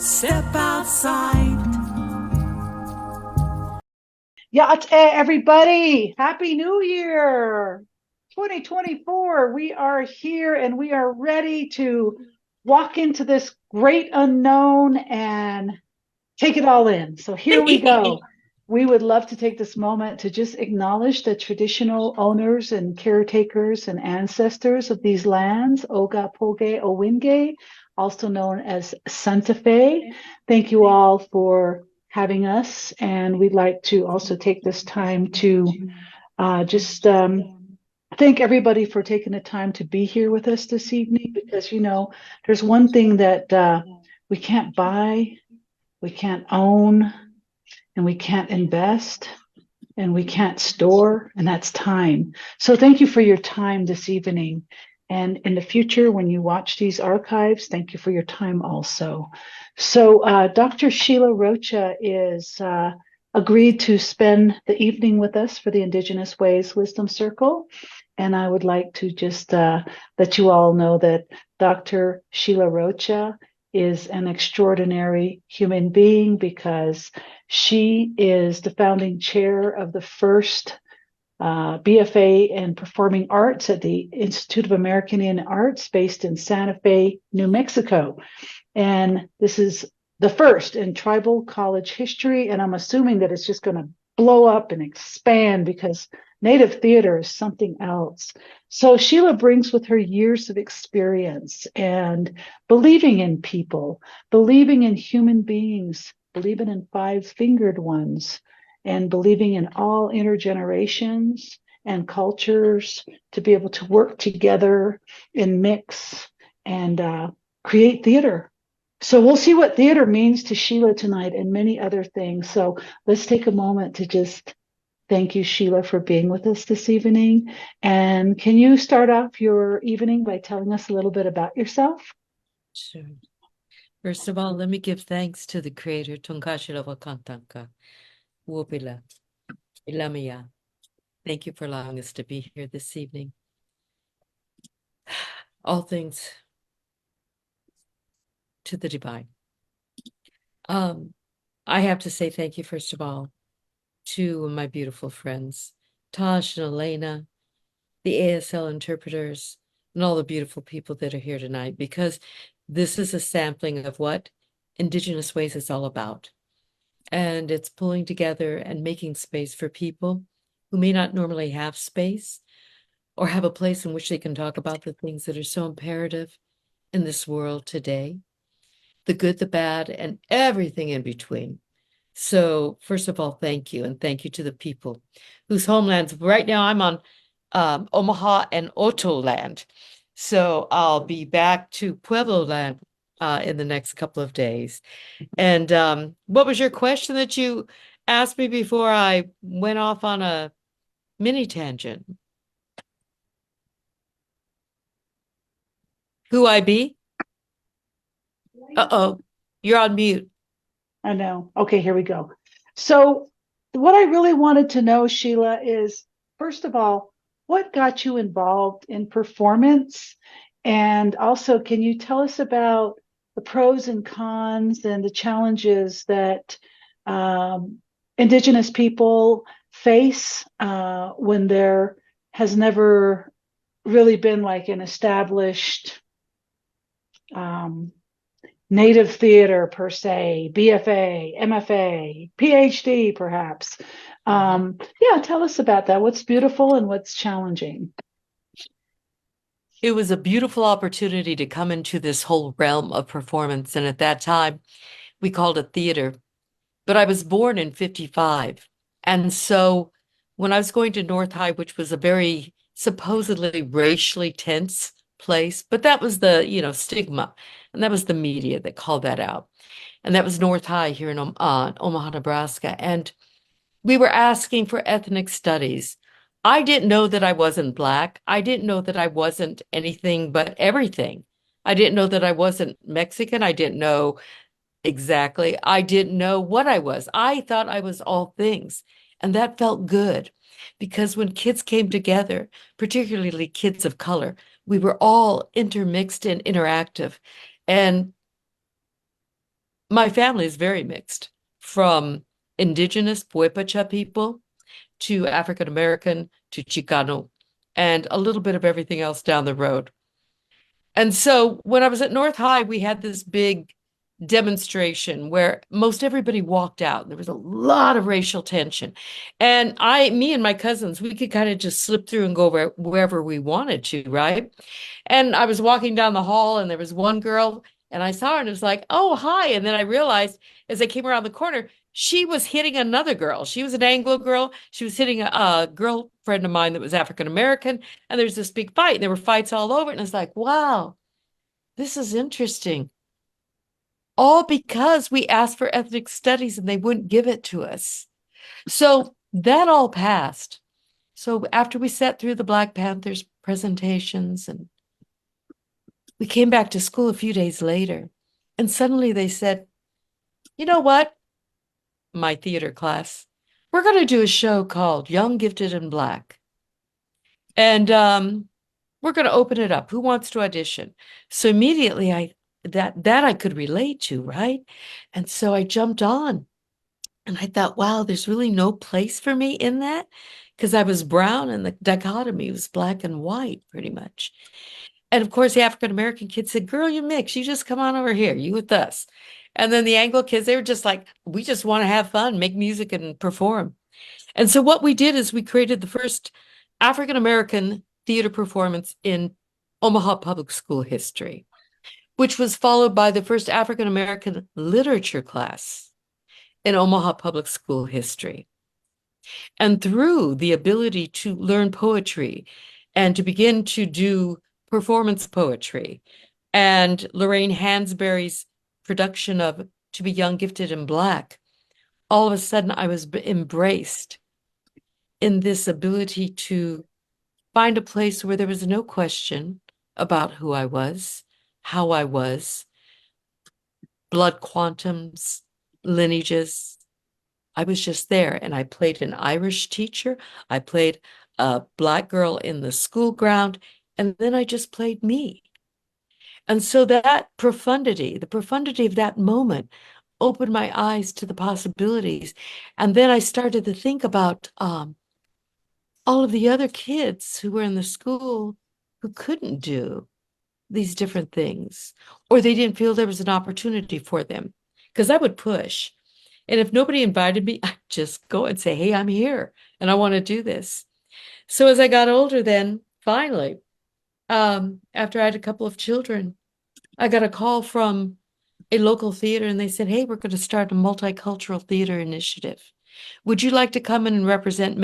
Step outside. Yeah, everybody, Happy New Year 2024. We are here and we are ready to walk into this great unknown and take it all in. So here we go. We would love to take this moment to just acknowledge the traditional owners and caretakers and ancestors of these lands, Oga, Poge, Owingeh, also known as Santa Fe. Thank you all for having us. And we'd like to also take this time to just thank everybody for taking the time to be here with us this evening, because, there's one thing that we can't buy, we can't own, and we can't invest, and we can't store, and that's time. So thank you for your time this evening. And in the future, when you watch these archives, thank you for your time also. So Dr. Sheila Rocha is agreed to spend the evening with us for the Indigenous Ways Wisdom Circle. And I would like to just let you all know that Dr. Sheila Rocha is an extraordinary human being, because she is the founding chair of the first BFA in Performing Arts at the Institute of American Indian Arts, based in Santa Fe, New Mexico. And this is the first in tribal college history. And I'm assuming that it's just going to blow up and expand, because Native theater is something else. So Sheila brings with her years of experience and believing in people, believing in human beings, believing in five-fingered ones, and believing in all intergenerations and cultures to be able to work together and mix and create theater. So we'll see what theater means to Sheila tonight, and many other things. So let's take a moment to just thank you, Sheila, for being with us this evening. And can you start off your evening by telling us a little bit about yourself? Sure. First of all, let me give thanks to the Creator, Tunkashila Wakantanka, Wopila, Ilamia. Thank you for allowing us to be here this evening. All things to the divine. I have to say thank you, first of all, to my beautiful friends, Tosh and Elena, the ASL interpreters, and all the beautiful people that are here tonight, because this is a sampling of what Indigenous Ways is all about. And it's pulling together and making space for people who may not normally have space or have a place in which they can talk about the things that are so imperative in this world today, the good, the bad, and everything in between. So first of all, thank you. And thank you to the people whose homelands, right now I'm on Omaha and Oto land. So I'll be back to Pueblo land in the next couple of days. And what was your question that you asked me before I went off on a mini tangent? Who I be? Uh-oh, you're on mute. I know. Okay, here we go. So what I really wanted to know, Sheila, is, first of all, what got you involved in performance? And also, can you tell us about the pros and cons and the challenges that Indigenous people face when there has never really been like an established Native theater per se, BFA, MFA, PhD perhaps. Yeah, tell us about that. What's beautiful and what's challenging? It was a beautiful opportunity to come into this whole realm of performance. And at that time, we called it theater. But I was born in 55. And so when I was going to North High, which was a very supposedly racially tense place, but that was the, stigma. And that was the media that called that out. And that was North High here in Omaha, Nebraska. And we were asking for ethnic studies. I didn't know that I wasn't Black. I didn't know that I wasn't anything but everything. I didn't know that I wasn't Mexican. I didn't know exactly. I didn't know what I was. I thought I was all things. And that felt good, because when kids came together, particularly kids of color, we were all intermixed and interactive. And my family is very mixed, from indigenous Puepacha people to African American to Chicano, and a little bit of everything else down the road. And so when I was at North High, we had this big demonstration where most everybody walked out. There was a lot of racial tension. And me and my cousins, we could kind of just slip through and go wherever we wanted to, right? And I was walking down the hall and there was one girl and I saw her and it was like, oh, hi. And then I realized as I came around the corner, she was hitting another girl. She was an Anglo girl. She was hitting a girlfriend of mine that was African American. And there's this big fight. And there were fights all over. And it's like, wow, this is interesting. All because we asked for ethnic studies and they wouldn't give it to us. So that all passed. So after we sat through the Black Panthers presentations and we came back to school a few days later, and suddenly they said, you know what, my theater class, we're going to do a show called Young, Gifted, and Black. And we're going to open it up. Who wants to audition? So immediately that I could relate to, right? And so I jumped on and I thought, wow, there's really no place for me in that because I was brown and the dichotomy was black and white pretty much. And of course, the African American kids said, girl, you mix. You just come on over here. You with us. And then the Anglo kids, they were just like, we just want to have fun, make music and perform. And so what we did is we created the first African American theater performance in Omaha public school history, which was followed by the first African American literature class in Omaha public school history. And through the ability to learn poetry and to begin to do performance poetry and Lorraine Hansberry's production of To Be Young, Gifted, and Black, all of a sudden I was embraced in this ability to find a place where there was no question about who I was, how I was, blood quantums, lineages. I was just there and I played an Irish teacher. I played a Black girl in the school ground, and then I just played me. And so that profundity, the profundity of that moment opened my eyes to the possibilities. And then I started to think about all of the other kids who were in the school who couldn't do these different things, or they didn't feel there was an opportunity for them. Because I would push. And if nobody invited me, I'd just go and say, hey, I'm here and I want to do this. So as I got older, then finally, after I had a couple of children, I got a call from a local theater and they said, hey, we're going to start a multicultural theater initiative. Would you like to come in and represent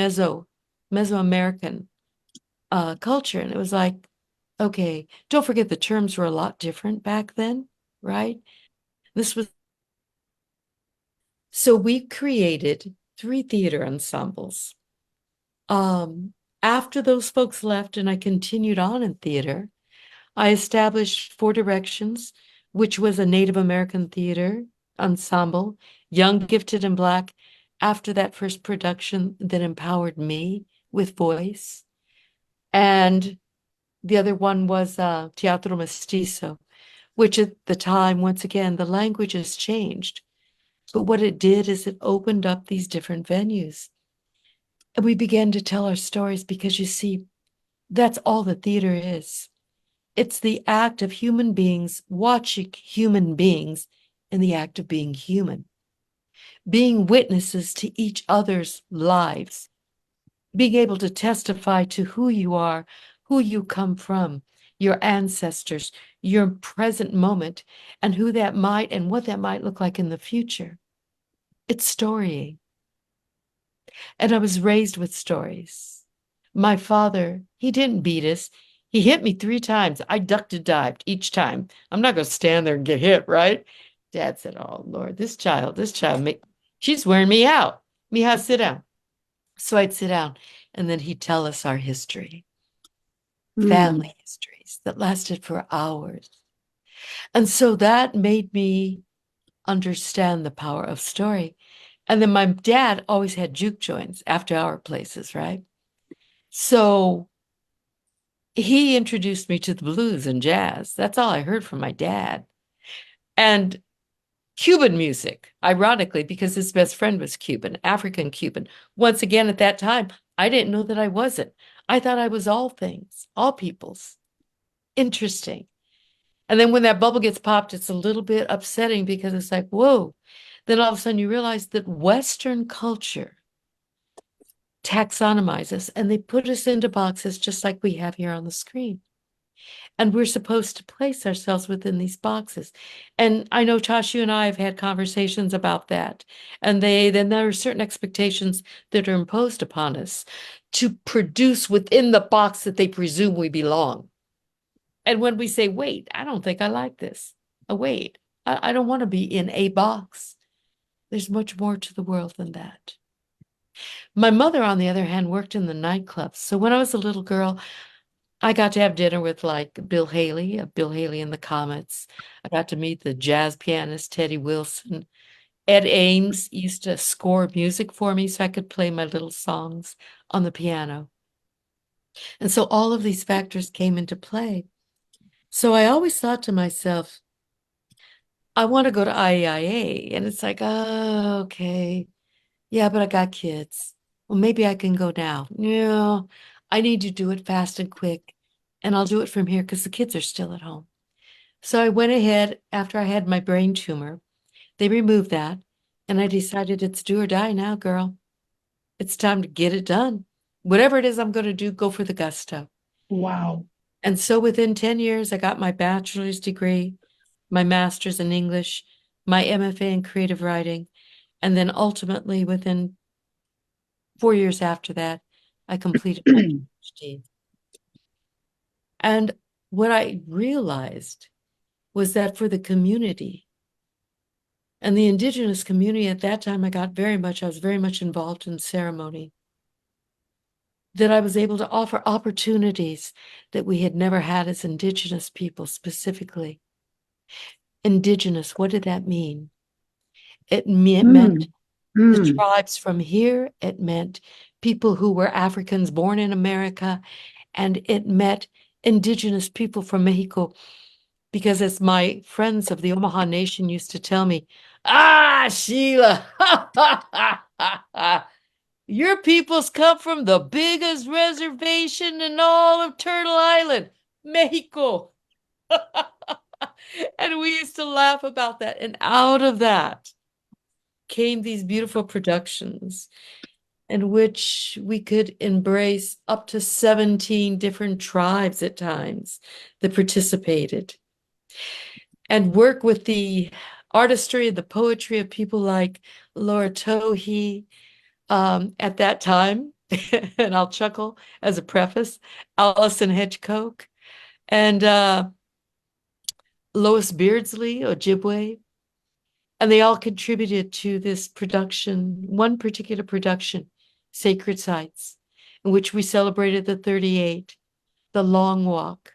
Mesoamerican culture? And it was like, okay, don't forget the terms were a lot different back then, right? This was So we created 3 theater ensembles. After those folks left and I continued on in theater, I established 4 Directions, which was a Native American theater ensemble, Young, Gifted, and Black, after that first production that empowered me with voice. And the other one was Teatro Mestizo, which at the time, once again, the language has changed. But what it did is it opened up these different venues. And we began to tell our stories because you see, that's all the theater is. It's the act of human beings watching human beings in the act of being human, being witnesses to each other's lives, being able to testify to who you are, who you come from, your ancestors, your present moment, and who that might and what that might look like in the future. It's storying. And I was raised with stories. My father, he didn't beat us. He hit me 3 times. I ducked and dived each time. I'm not going to stand there and get hit, right? Dad said, oh, Lord, this child, she's wearing me out. Mija, sit down. So I'd sit down and then he'd tell us our history, family histories that lasted for hours. And so that made me understand the power of story. And then my dad always had juke joints after our places, right? So he introduced me to the blues and jazz. That's all I heard from my dad. And Cuban music, ironically, because his best friend was Cuban, African Cuban. Once again, at that time, I didn't know that I wasn't. I thought I was all things, all peoples. Interesting. And then when that bubble gets popped, it's a little bit upsetting because it's like, whoa. Then all of a sudden you realize that Western culture taxonomizes us and they put us into boxes just like we have here on the screen. And we're supposed to place ourselves within these boxes. And I know, Tosh, you and I have had conversations about that. And then there are certain expectations that are imposed upon us to produce within the box that they presume we belong. And when we say, wait, I don't think I like this. Oh, wait, I don't want to be in a box. There's much more to the world than that. My mother, on the other hand, worked in the nightclubs. So when I was a little girl, I got to have dinner with like Bill Haley, of Bill Haley and the Comets. I got to meet the jazz pianist Teddy Wilson. Ed Ames used to score music for me so I could play my little songs on the piano. And so all of these factors came into play. So I always thought to myself, I want to go to IEIA. And it's like, oh, okay. Yeah, but I got kids. Well, maybe I can go now. No, I need to do it fast and quick. And I'll do it from here because the kids are still at home. So I went ahead after I had my brain tumor. They removed that. And I decided it's do or die now, girl. It's time to get it done. Whatever it is I'm going to do, go for the gusto. Wow. And so within 10 years, I got my bachelor's degree, my master's in English, my MFA in creative writing. And then ultimately, within 4 years after that, I completed my PhD. And what I realized was that for the community and the Indigenous community at that time, I was very much involved in ceremony, that I was able to offer opportunities that we had never had as Indigenous people specifically. Indigenous, what did that mean? It meant Mm, the mm. tribes from here. It meant people who were Africans born in America, and it meant Indigenous people from Mexico. Because as my friends of the Omaha Nation used to tell me, Sheila, your peoples come from the biggest reservation in all of Turtle Island, Mexico. And we used to laugh about that. And out of that came these beautiful productions in which we could embrace up to 17 different tribes at times that participated and work with the artistry, the poetry of people like Laura Tohe at that time. And I'll chuckle as a preface, Allison Hedgecock and Lois Beardsley, Ojibwe. And they all contributed to this production, one particular production, Sacred Sites, in which we celebrated the 38, the Long Walk.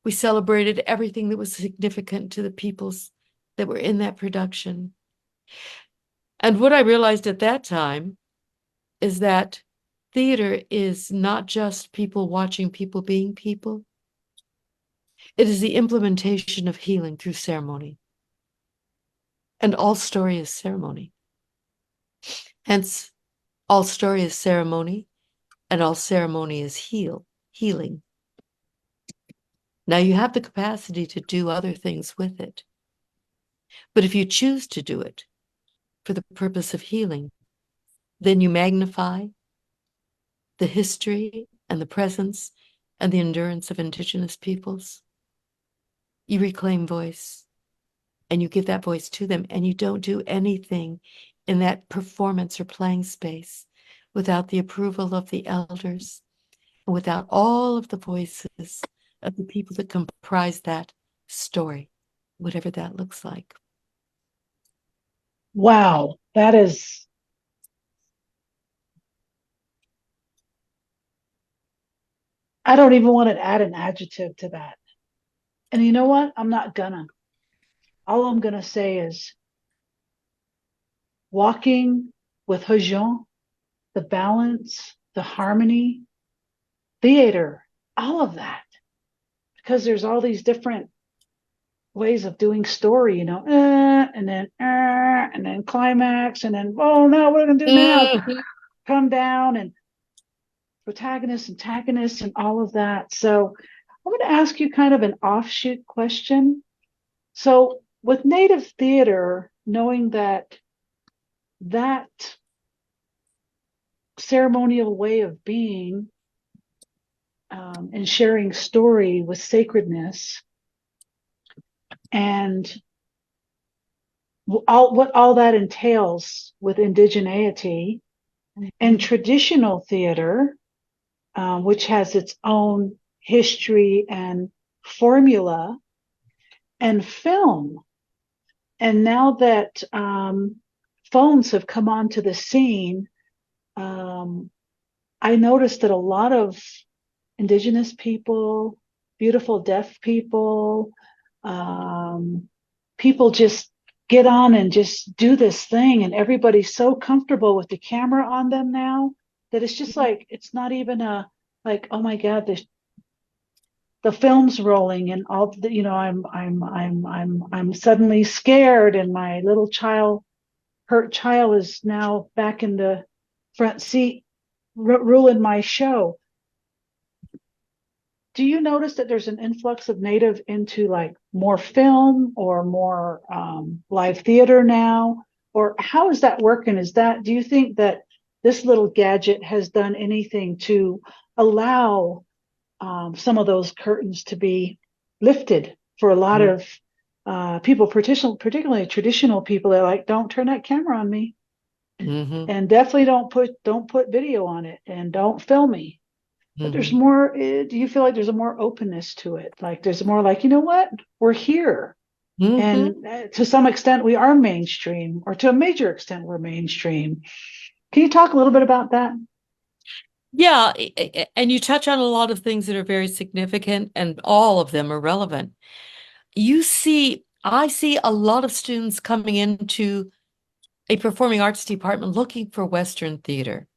We celebrated everything that was significant to the peoples that were in that production. And what I realized at that time is that theater is not just people watching people being people. It is the implementation of healing through ceremony. And all story is ceremony. Hence, all story is ceremony, and all ceremony is healing. Now you have the capacity to do other things with it. But if you choose to do it for the purpose of healing, then you magnify the history and the presence and the endurance of Indigenous peoples. You reclaim voice and you give that voice to them, and you don't do anything in that performance or playing space without the approval of the elders and without all of the voices of the people that comprise that story, whatever that looks like. Wow. That is, I don't even want to add an adjective to that. And you know what? I'm not gonna. All I'm gonna say is walking with Hejon, the balance, the harmony, theater, all of that. Because there's all these different ways of doing story, and then climax, and then, oh no, what are we gonna do now? Mhm. Come down, and protagonist, antagonist, and all of that. So I'm going to ask you kind of an offshoot question. So with Native theater, knowing that ceremonial way of being, and sharing story with sacredness, and what all that entails with indigeneity, and traditional theater, which has its own history and formula, and film. And now that phones have come onto the scene, I noticed that a lot of Indigenous people, beautiful deaf people, people just get on and just do this thing, and everybody's so comfortable with the camera on them now that it's just like, it's not even like, oh my God, the film's rolling, and all the, I'm suddenly scared, and my little hurt child is now back in the front seat, ruling my show. Do you notice that there's an influx of Native into like more film or more live theater now? Or how is that working? Do you think that this little gadget has done anything to allow some of those curtains to be lifted for a lot of people, particularly traditional people? They're like, don't turn that camera on me, Mhm. and definitely don't put video on it, and don't film me. But there's Mhm. more. Do you feel like there's a more openness to it? Like there's more like, you know what, we're here, Mhm. and to some extent we are mainstream, or to a major extent we're mainstream. Can you talk a little bit about that? Yeah, and you touch on a lot of things that are very significant, and all of them are relevant. I see a lot of students coming into a performing arts department looking for Western theater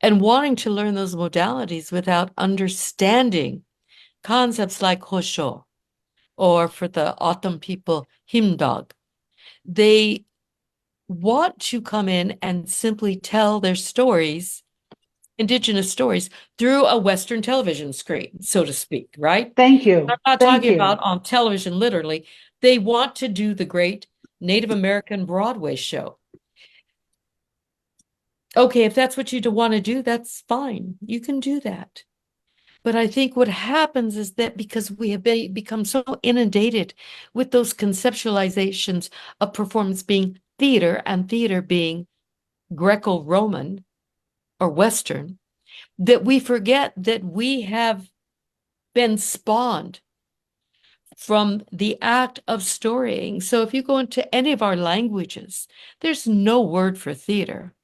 and wanting to learn those modalities without understanding concepts like Hosho, or for the Autumn people, Himdog. They want to come in and simply tell their stories, Indigenous stories, through a Western television screen, so to speak, right? Thank I'm you. not Thank talking you. about on television, literally. They want to do the great Native American Broadway show. Okay, if that's what you want to do, that's fine. You can do that. But I think what happens is that because we have become so inundated with those conceptualizations of performance being theater, and theater being Greco-Roman or Western, that we forget that we have been spawned from the act of storying. So if you go into any of our languages, there's no word for theater,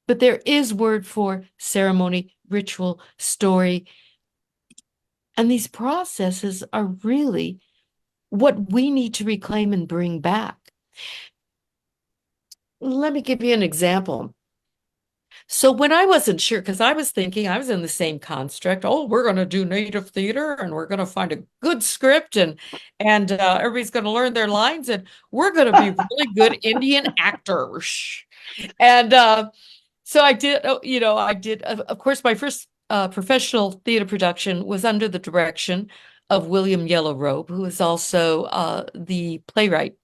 but there is word for ceremony, ritual, story. And these processes are really what we need to reclaim and bring back. Let me give you an example. So when I wasn't sure, because I was thinking I was in the same construct. Oh, we're going to do native theater, and we're going to find a good script, and everybody's going to learn their lines, and we're going to be really good Indian actors. And so I did. I did. Of course, my first professional theater production was under the direction of William Yellow Robe, who is also the playwright.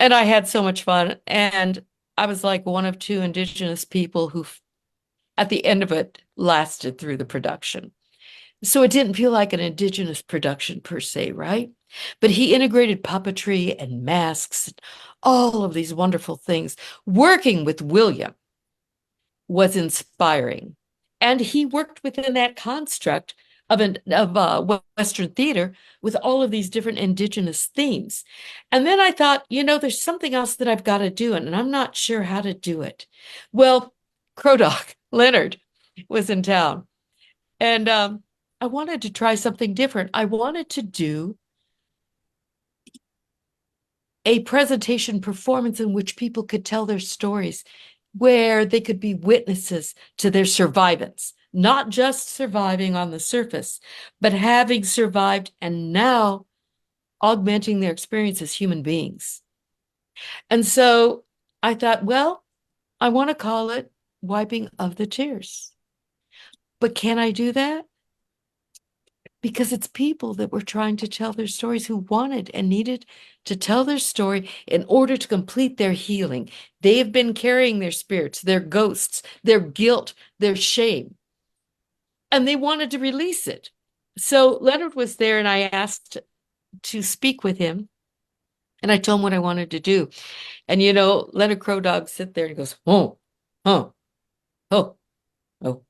And I had so much fun. And I was like one of two Indigenous people who, at the end of it, lasted through the production. So it didn't feel like an Indigenous production per se, right? But he integrated puppetry and masks, and all of these wonderful things. Working with William was inspiring. And he worked within that construct of Western theater with all of these different Indigenous themes. And then I thought, there's something else that I've got to do, and I'm not sure how to do it. Well, Crow Dog Leonard was in town, and I wanted to try something different. I wanted to do a presentation performance in which people could tell their stories, where they could be witnesses to their survivance, not just surviving on the surface, but having survived and now augmenting their experience as human beings. And so I thought, well, I want to call it Wiping of the Tears. But can I do that? Because it's people that were trying to tell their stories, who wanted and needed to tell their story in order to complete their healing. They have been carrying their spirits, their ghosts, their guilt, their shame, and they wanted to release it. So Leonard was there, and I asked to speak with him, and I told him what I wanted to do. And Leonard Crow Dog sit there and he goes, oh, oh, oh, oh,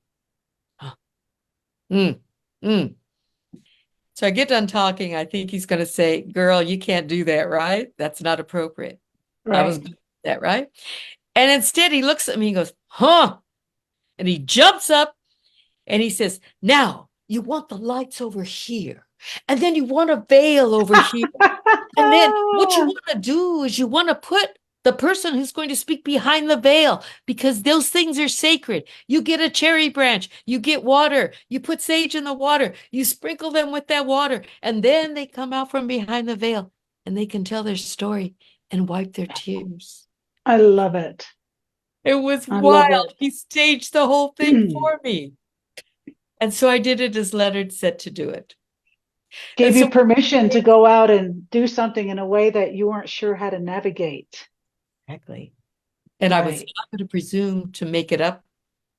oh, mm, mm. So I get done talking. I think he's going to say, girl, you can't do that, right? That's not appropriate. I was Right. good at that, right? And instead he looks at me and goes, huh? And he jumps up and he says, now you want the lights over here. And then you want a veil over here. And then what you want to do is you want to put the person who's going to speak behind the veil, because those things are sacred. You get a cherry branch, you get water, you put sage in the water, you sprinkle them with that water, and then they come out from behind the veil and they can tell their story and wipe their tears. I love it. It was I love wild. He staged the whole thing it. for me. And so I did it as Leonard said to do it. And Gave you so permission to go out and do something in a way that you weren't sure how to navigate. exactly. And I was Right. not going to presume to make it up,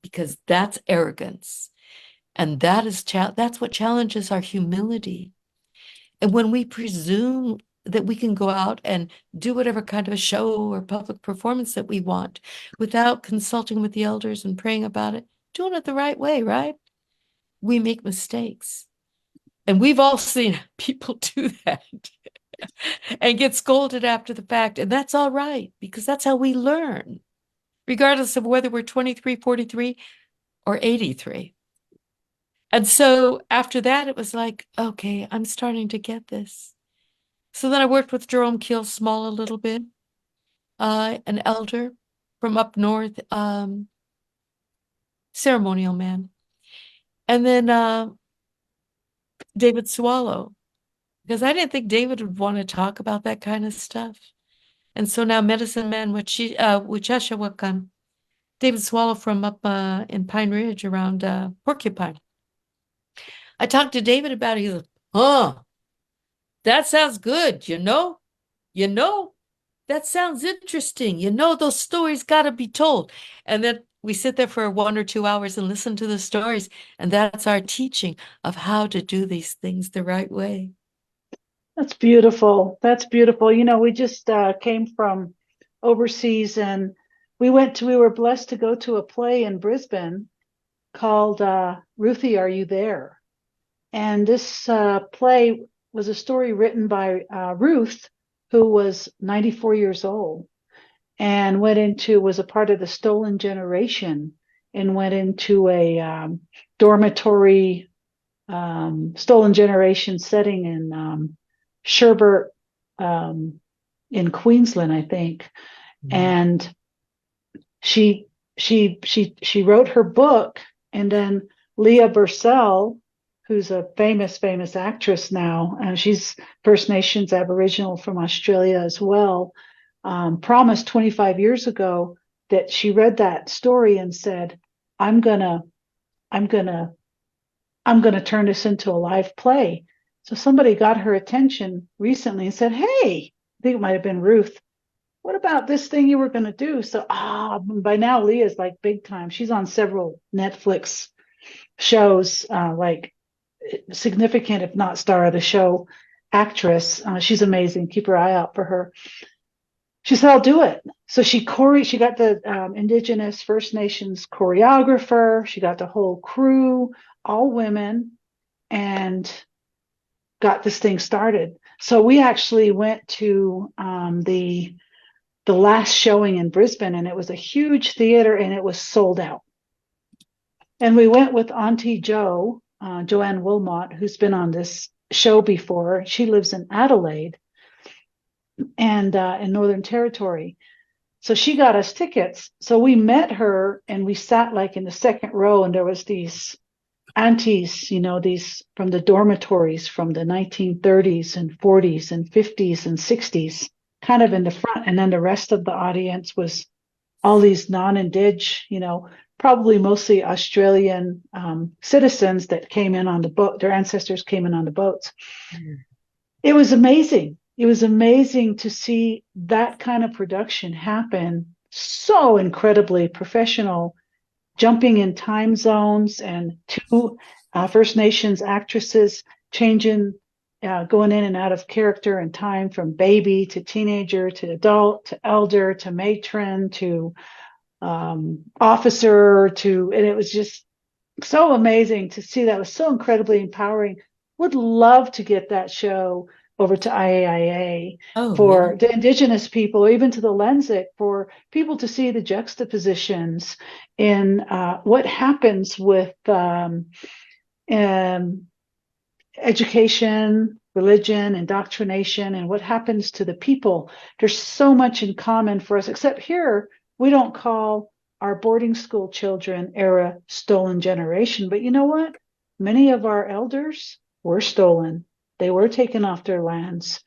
because that's arrogance. And that's what challenges our humility. And when we presume that we can go out and do whatever kind of a show or public performance that we want without consulting with the elders and praying about it, doing it the right way, right? We make mistakes. And we've all seen people do that and get scolded after the fact. And that's all right, because that's how we learn, regardless of whether we're 23, 43, or 83. And so after that, it was like, okay, I'm starting to get this. So then I worked with Jerome Keel Small a little bit, an elder from up north, ceremonial man. And then David Swallow, because I didn't think David would want to talk about that kind of stuff. And so now Medicine Man, Wichashawakan, David Swallow from up in Pine Ridge around Porcupine. I talked to David about it. He's like, huh, that sounds good, that sounds interesting. Those stories got to be told. And then we sit there for 1 or 2 hours and listen to the stories. And that's our teaching of how to do these things the right way. That's beautiful. That's beautiful. We just came from overseas, and we were blessed to go to a play in Brisbane called Ruthie, Are You There? And this play was a story written by Ruth, who was 94 years old and was a part of the stolen generation, and went into a dormitory stolen generation setting in Sherbert, in Queensland, I think. Mm-hmm. And she wrote her book, and then Leah Bursell, who's a famous actress now, and she's First Nations Aboriginal from Australia as well, promised 25 years ago that she read that story and said, I'm gonna turn this into a live play. So somebody got her attention recently and said, hey, I think it might have been Ruth, what about this thing you were going to do? So by now Leah's like big time. She's on several Netflix shows, like significant, if not star of the show actress. She's amazing. Keep her eye out for her. She said, I'll do it. So she got the Indigenous First Nations choreographer. She got the whole crew, all women, and got this thing started. So we actually went to the last showing in Brisbane, and it was a huge theater, and it was sold out. And we went with Auntie Jo, Joanne Wilmot, who's been on this show before. She lives in Adelaide and in Northern Territory. So she got us tickets. So we met her, and we sat like in the second row, and there was these aunties, these from the dormitories from the 1930s and 40s and 50s and 60s, kind of in the front. And then the rest of the audience was all these non-Indig, probably mostly Australian citizens that came in on the boat. Their ancestors came in on the boats. It was amazing. It was amazing to see that kind of production happen. So incredibly professional, jumping in time zones, and two First Nations actresses changing, going in and out of character and time from baby to teenager to adult to elder to matron to officer and it was just so amazing to see. That was so incredibly empowering. Would love to get that show over to IAIA for the Indigenous people, or even to the Lensic, for people to see the juxtapositions in what happens with education, religion, indoctrination, and what happens to the people. There's so much in common for us, except here we don't call our boarding school children era stolen generation. But you know what? Many of our elders were stolen. They were taken off their lands.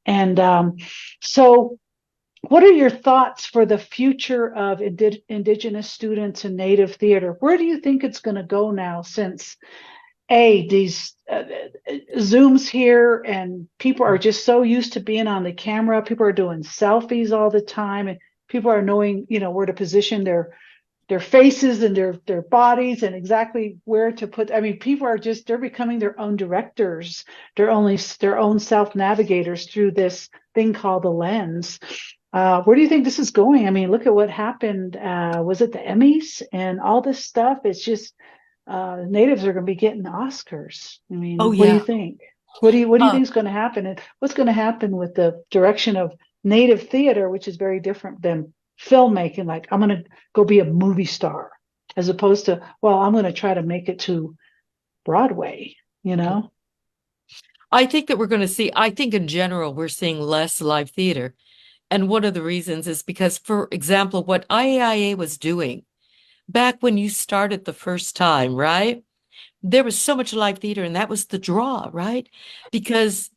And so what are your thoughts for the future of Indigenous students in Native theater? Where do you think it's going to go now, since these Zooms here, and people are just so used to being on the camera. People are doing selfies all the time, and people are knowing, where to position their faces and their bodies, and exactly where to put. I mean, people are they're becoming their own directors. They're only their own self-navigators through this thing called the lens. Where do you think this is going? I mean, look at what happened. Was it the Emmys and all this stuff? It's just Natives are going to be getting Oscars. I mean, what do you think? What do you think is going to happen? And what's going to happen with the direction of Native theater, which is very different than filmmaking? Like, I'm going to go be a movie star, as opposed to, well, I'm going to try to make it to Broadway, I think that we're going to see, I think in general, we're seeing less live theater. And one of the reasons is because, for example, what IAIA was doing back when you started the first time, right? There was so much live theater, and that was the draw, right? Because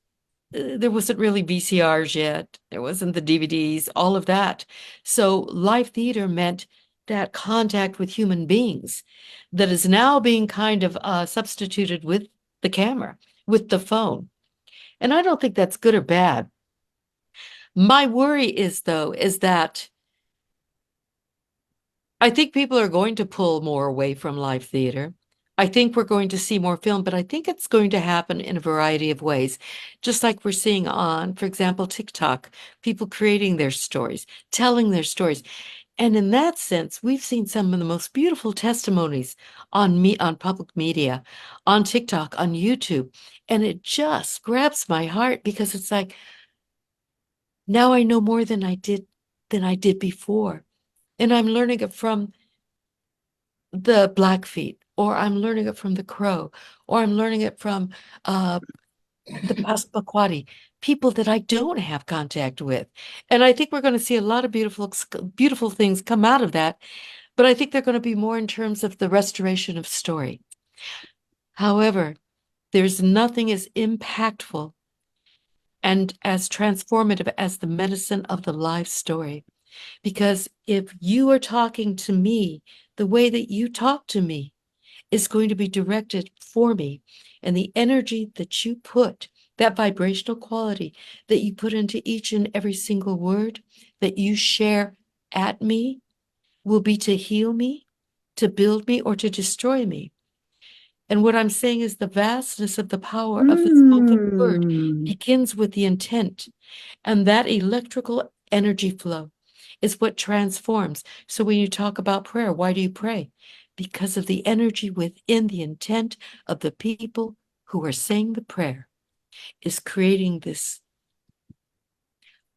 there wasn't really VCRs yet. There wasn't the DVDs, all of that. So live theater meant that contact with human beings that is now being kind of substituted with the camera, with the phone. And I don't think that's good or bad. My worry is, though, is that I think people are going to pull more away from live theater. I think we're going to see more film, but I think it's going to happen in a variety of ways. Just like we're seeing on, for example, TikTok, people creating their stories, telling their stories. And in that sense, we've seen some of the most beautiful testimonies on public media, on TikTok, on YouTube. And it just grabs my heart, because it's like, now I know more than I did before. And I'm learning it from the Blackfeet, or I'm learning it from the Crow, or I'm learning it from the Passamaquoddy, people that I don't have contact with. And I think we're going to see a lot of beautiful things come out of that. But I think they're going to be more in terms of the restoration of story. However, there's nothing as impactful and as transformative as the medicine of the live story. Because if you are talking to me, the way that you talk to me is going to be directed for me. And the energy that you put, that vibrational quality that you put into each and every single word that you share at me, will be to heal me, to build me, or to destroy me. And what I'm saying is the vastness of the power of the spoken word begins with the intent. And that electrical energy flow is what transforms. So when you talk about prayer, why do you pray? Because of the energy within the intent of the people who are saying the prayer is creating this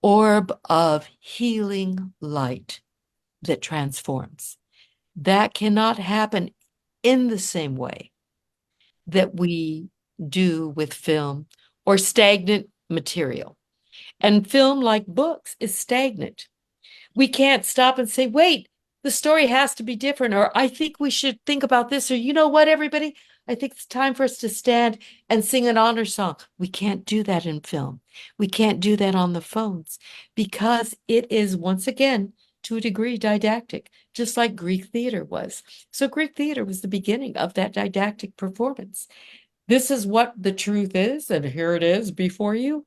orb of healing light that transforms. That cannot happen in the same way that we do with film or stagnant material. And film, like books, is stagnant. We can't stop and say, wait, the story has to be different, or I think we should think about this, or you know what, everybody? I think it's time for us to stand and sing an honor song. We can't do that in film. We can't do that on the phones because it is, once again, to a degree, didactic, just like Greek theater was. So Greek theater was the beginning of that didactic performance. This is what the truth is, and here it is before you.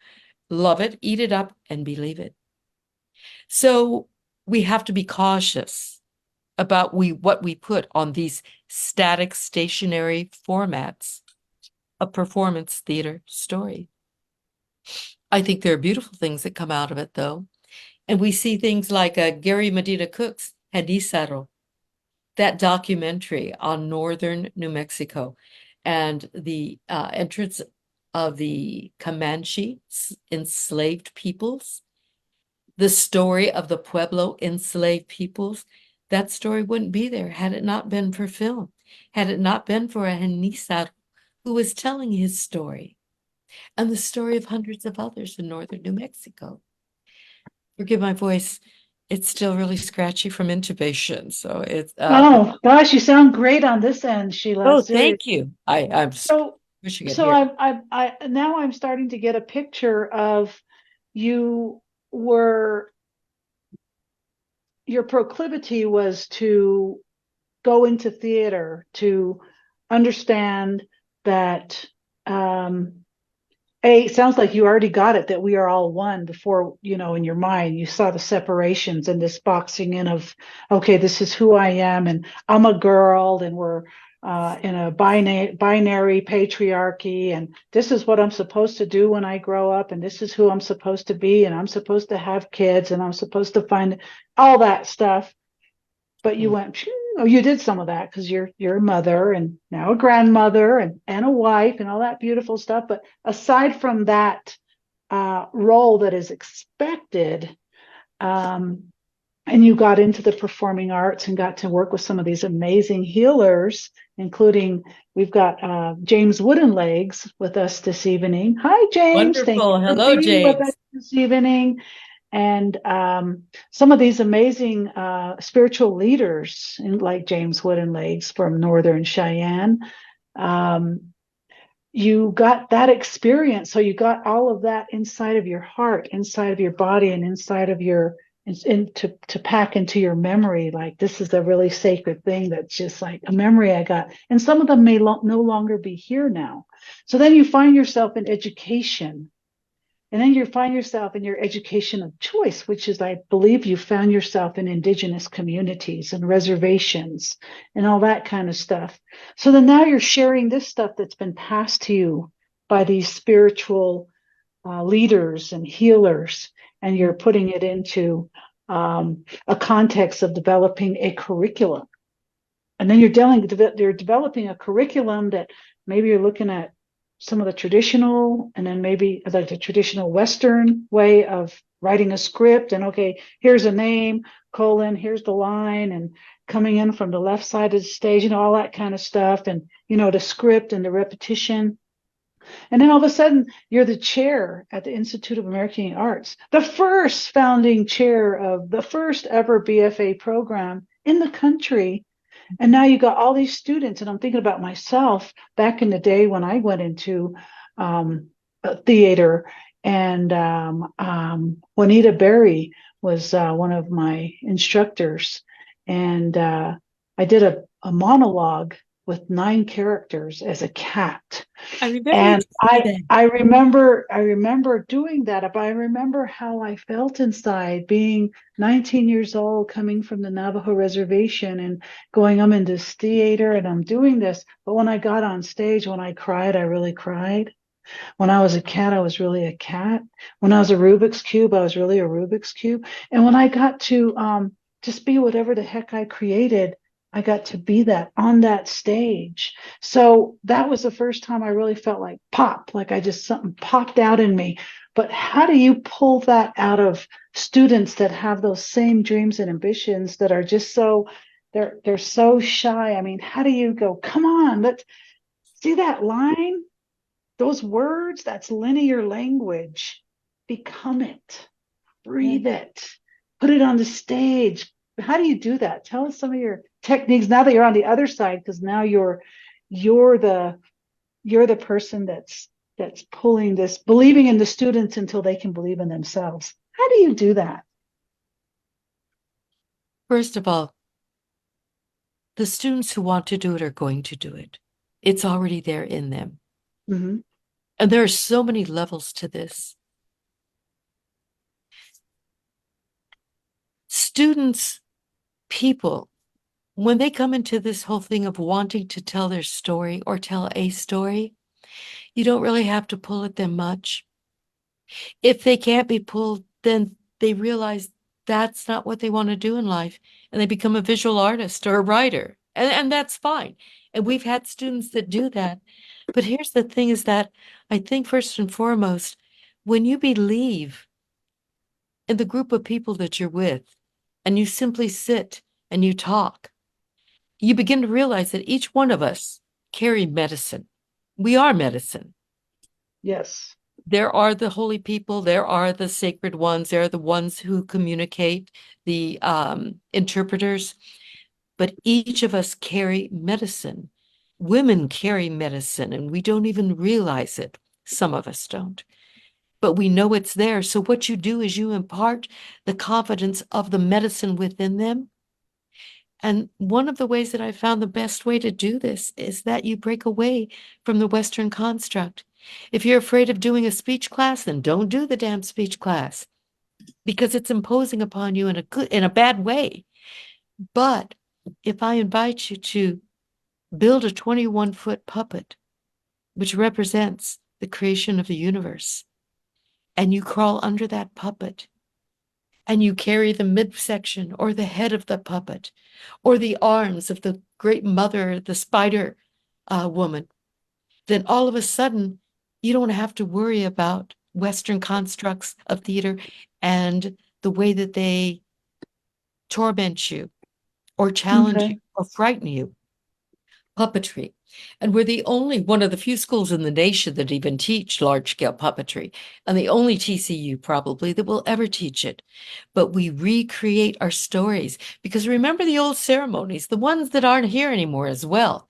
Love it, eat it up, and believe it. So we have to be cautious about what we put on these static, stationary formats of performance theater story. I think there are beautiful things that come out of it, though. And we see things like Gary Medina Cook's Hadisaro, that documentary on northern New Mexico and the entrance of the Comanche enslaved peoples, the story of the Pueblo enslaved peoples. That story wouldn't be there had it not been for film, had it not been for a Genízaro who was telling his story and the story of hundreds of others in northern New Mexico. Forgive my voice. It's still really scratchy from intubation. So it's Oh gosh, you sound great on this end, Sheila. oh, Seriously. thank you. I'm So, pushing it so here. I now I'm starting to get a picture of you were your proclivity was to go into theater to understand that it sounds like you already got it that we are all one before, in your mind, you saw the separations and this boxing in of, okay, this is who I am, and I'm a girl, and we're in a binary patriarchy, and this is what I'm supposed to do when I grow up, and this is who I'm supposed to be, and I'm supposed to have kids, and I'm supposed to find all that stuff. But you went, oh, you did some of that because you're a mother and now a grandmother and a wife and all that beautiful stuff. But aside from that role that is expected, and you got into the performing arts and got to work with some of these amazing healers, including we've got James Woodenlegs with us this evening. Hi, James. Thank you Wonderful. for Hello, being with us James. this evening. And some of these amazing spiritual leaders, like James Woodenlegs from Northern Cheyenne, you got that experience. So you got all of that inside of your heart, inside of your body, and inside of your to pack into your memory. Like, this is a really sacred thing that's just like a memory I got. And some of them may no longer be here now. So then you find yourself in education. And then you find yourself in your education of choice, which is, I believe, you found yourself in indigenous communities and reservations and all that kind of stuff. So then now you're sharing this stuff that's been passed to you by these spiritual leaders and healers, and you're putting it into a context of developing a curriculum. And then you're developing a curriculum that maybe you're looking at some of the traditional, and then maybe like the traditional Western way of writing a script. And okay, here's a name, colon, here's the line, and coming in from the left side of the stage, all that kind of stuff. And, the script and the repetition. And then all of a sudden, you're the chair at the Institute of American Arts, the first founding chair of the first ever BFA program in the country. And now you got all these students, and I'm thinking about myself back in the day when I went into theater, and Juanita Berry was one of my instructors, and I did a monologue with 9 characters as a cat. I remember And that. I remember doing that, but I remember how I felt inside being 19 years old, coming from the Navajo reservation and going, I'm in this theater and I'm doing this. But when I got on stage, when I cried, I really cried. When I was a cat, I was really a cat. When I was a Rubik's Cube, I was really a Rubik's Cube. And when I got to just be whatever the heck I created, I got to be that on that stage. So that was the first time I really felt like pop, like something popped out in me. But how do you pull that out of students that have those same dreams and ambitions that are just they're so shy? I mean, how do you go, come on, let's see that line, those words, that's linear language. Become it, breathe it, put it on the stage. How do you do that? Tell us some of your techniques now that you're on the other side, because now you're you're the person that's pulling this, believing in the students until they can believe in themselves. How do you do that? First of all, the students who want to do it are going to do it. It's already there in them. Mm-hmm. And there are so many levels to this. Students, people, when they come into this whole thing of wanting to tell their story or tell a story, you don't really have to pull at them much. If they can't be pulled, then they realize that's not what they want to do in life, and they become a visual artist or a writer, and that's fine. And we've had students that do that. But here's the thing is that I think first and foremost, when you believe in the group of people that you're with, and you simply sit and you talk, you begin to realize that each one of us carry medicine. We are medicine. Yes. There are the holy people, there are the sacred ones, there are the ones who communicate, the interpreters, but each of us carry medicine. Women carry medicine, and we don't even realize it. Some of us don't, but we know it's there. So what you do is you impart the confidence of the medicine within them. And one of the ways that I found the best way to do this is that you break away from the Western construct. If you're afraid of doing a speech class, then don't do the damn speech class because it's imposing upon you in a bad way. But if I invite you to build a 21-foot puppet, which represents the creation of the universe, and you crawl under that puppet and you carry the midsection or the head of the puppet or the arms of the great mother, the spider woman, then all of a sudden you don't have to worry about Western constructs of theater and the way that they torment you or challenge you Okay. or frighten you. Puppetry. And we're the only one of the few schools in the nation that even teach large scale puppetry, and the only TCU probably that will ever teach it. But we recreate our stories because remember the old ceremonies, the ones that aren't here anymore as well,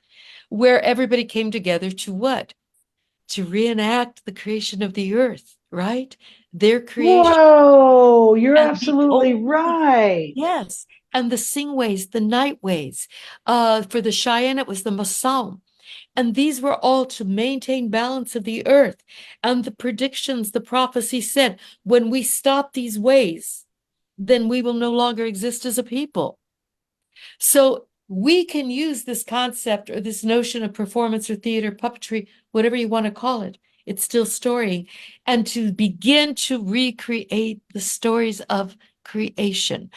where everybody came together to what? To reenact the creation of the earth, right? Their creation. Whoa, you're And the absolutely only, right. yes, and the sing ways, the night ways. For the Cheyenne, it was the Maasam. And these were all to maintain balance of the earth. And the predictions, the prophecy said, when we stop these ways, then we will no longer exist as a people. So we can use this concept or this notion of performance or theater, puppetry, whatever you want to call it. It's still storying, and to begin to recreate the stories of creation.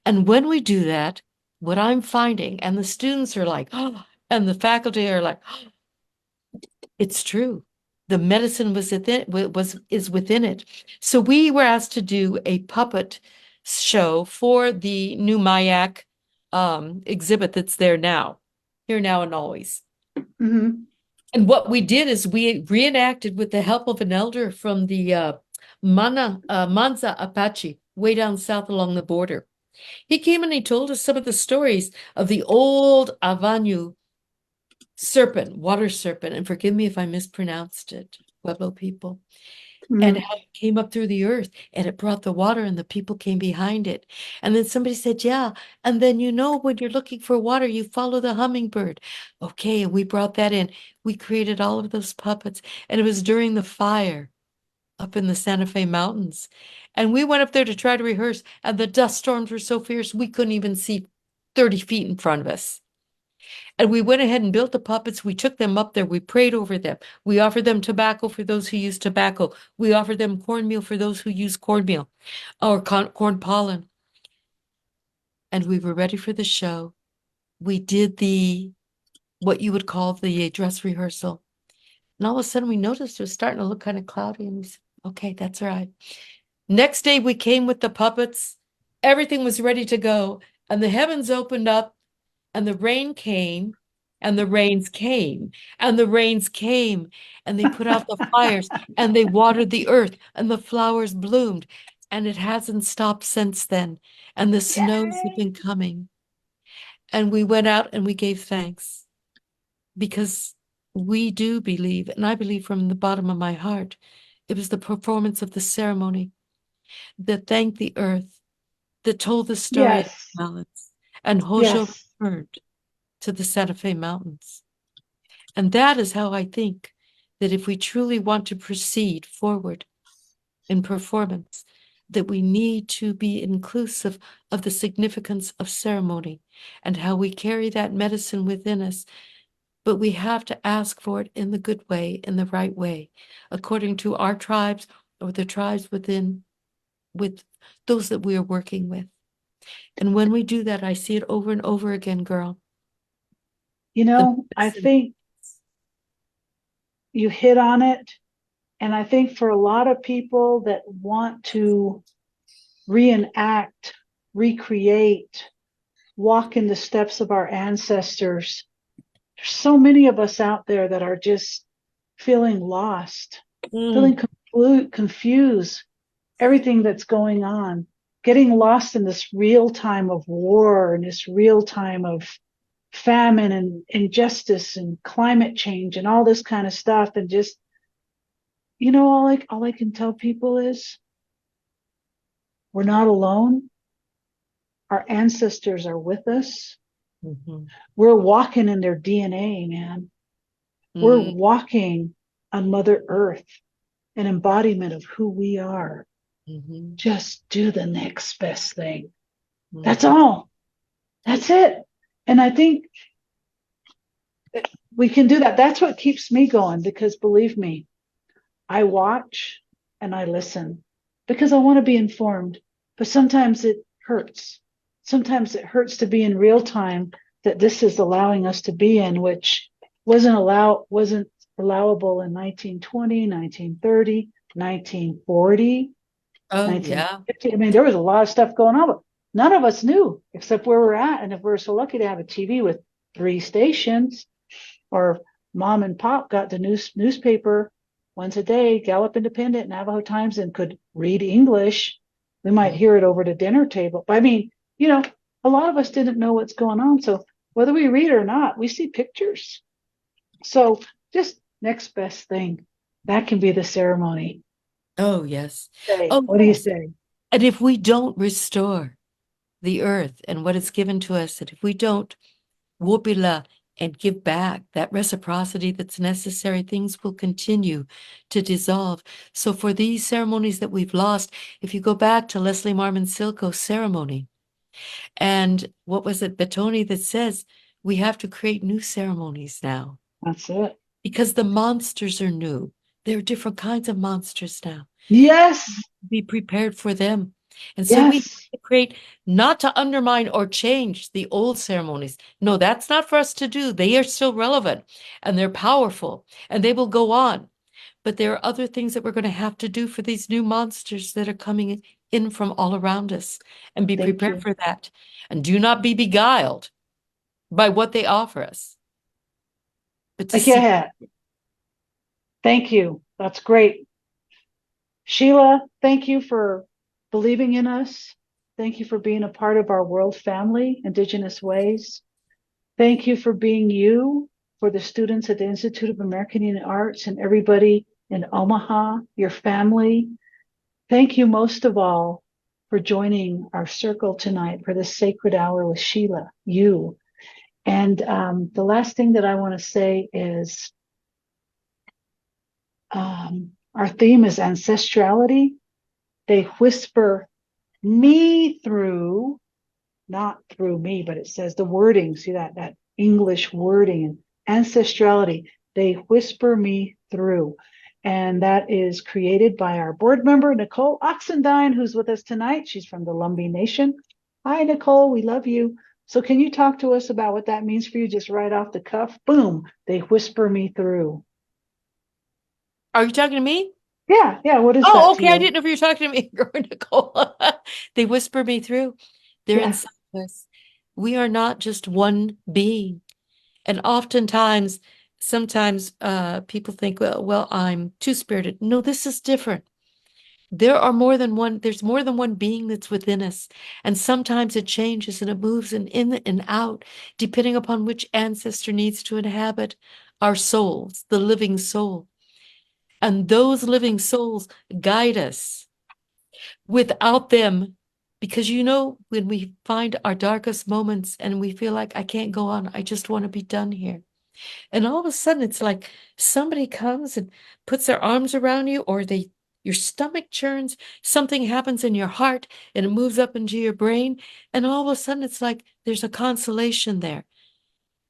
And when we do that, what I'm finding, and the students are like, oh, and the faculty are like, it's true. The medicine was within is within it. So we were asked to do a puppet show for the new Mayak exhibit that's there now, here now and always. Mm-hmm. And what we did is we reenacted with the help of an elder from the Manza Apache, way down south along the border. He came and he told us some of the stories of the old Avanyu serpent, water serpent, and forgive me if I mispronounced it, Pueblo people, and Mm-hmm. how it came up through the earth and it brought the water and the people came behind it. And then somebody said, yeah, and then when you're looking for water, you follow the hummingbird. Okay, and we brought that in. We created all of those puppets, and it was during the fire up in the Santa Fe Mountains. And we went up there to try to rehearse, and the dust storms were so fierce we couldn't even see 30 feet in front of us. And we went ahead and built the puppets. We took them up there. We prayed over them. We offered them tobacco for those who use tobacco. We offered them cornmeal for those who use cornmeal or corn pollen. And we were ready for the show. We did what you would call the dress rehearsal. And all of a sudden we noticed it was starting to look kind of cloudy. And we said, okay, that's all right. Next day we came with the puppets. Everything was ready to go. And the heavens opened up. And the rain came, and the rains came, and the rains came, and they put out the fires, and they watered the earth, and the flowers bloomed, and it hasn't stopped since then. And the snows have been coming. And we went out and we gave thanks because we do believe, and I believe from the bottom of my heart, it was the performance of the ceremony that thanked the earth, that told the story of Yes. balance, and Hojo Yes. returned to the Santa Fe Mountains. And that is how I think that if we truly want to proceed forward in performance, that we need to be inclusive of the significance of ceremony and how we carry that medicine within us. But we have to ask for it in the good way, in the right way, according to our tribes or the tribes with those that we are working with. And when we do that, I see it over and over again, girl. The I medicine. think you hit on it. And I think for a lot of people that want to reenact, recreate, walk in the steps of our ancestors, there's so many of us out there that are just feeling lost, feeling confused, everything that's going on, getting lost in this real time of war and this real time of famine and injustice and climate change and all this kind of stuff. And just, all I can tell people is we're not alone. Our ancestors are with us. Mhm. We're walking in their DNA, man. We're Mm, walking on Mother Earth, an embodiment of who we are. mhm, Just do the next best thing. That's mhm. all. That's it. And I think we can do that. That's what keeps me going because believe me, I watch and I listen because I want to be informed. But sometimes it hurts. Sometimes it hurts to be in real time that this is allowing us to be in, which wasn't allowable in 1920, 1930, 1940, Oh, yeah. 1950. I mean, there was a lot of stuff going on, but none of us knew except where we're at. And if we're so lucky to have a TV with 3 stations, or mom and pop got the newspaper once a day, Gallup Independent, Navajo Times, and could read English, we might Mm. hear it over the dinner table. But I mean, a lot of us didn't know what's going on. So whether we read or not, we see pictures. So just next best thing. That can be the ceremony. Oh, yes. Say, Oh, what do you yes. say? And if we don't restore the earth and what is given to us, and if we don't wopila and give back that reciprocity that's necessary, things will continue to dissolve. So for these ceremonies that we've lost, if you go back to Leslie Marmon Silko's ceremony, and what was it, Betoni, that says we have to create new ceremonies now That's it. because the monsters are new. There are different kinds of monsters now. Yes. Be prepared for them. And so we have Yes. to create, not to undermine or change the old ceremonies. No, that's not for us to do. They are still relevant and they're powerful and they will go on. But there are other things that we're going to have to do for these new monsters that are coming in from all around us, and be Thank prepared you. for that. And do not be beguiled by what they offer us, but to see. Yeah. Thank you. That's great. Sheila, thank you for believing in us. Thank you for being a part of our world family, Indigenous Ways. Thank you for being you, for the students at the Institute of American Indian Arts and everybody in Omaha, your family. Thank you most of all for joining our circle tonight for this sacred hour with Sheila, you. And the last thing that I want to say is our theme is ancestrality. They whisper me through, not through me, but it says the wording. See that English wording, ancestrality. They whisper me through. And that is created by our board member, Nicole Oxendine, who's with us tonight. She's from the Lumbee Nation. Hi, Nicole. We love you. So can you talk to us about what that means for you just right off the cuff? Boom. They whisper me through. Are you talking to me? Yeah. Yeah. What is Oh, that to okay. I you? didn't know if you were talking to me or Nicole. They whisper me through. They're Yeah. inside of us. We are not just one being. And oftentimes, sometimes people think, well, I'm two-spirited. No, this is different. There's more than one being that's within us. And sometimes it changes and it moves and in and out, depending upon which ancestor needs to inhabit our souls, the living soul. And those living souls guide us. Without them, because when we find our darkest moments and we feel like I can't go on, I just want to be done here. And all of a sudden it's like somebody comes and puts their arms around you, or your stomach churns, something happens in your heart and it moves up into your brain. And all of a sudden it's like there's a consolation there.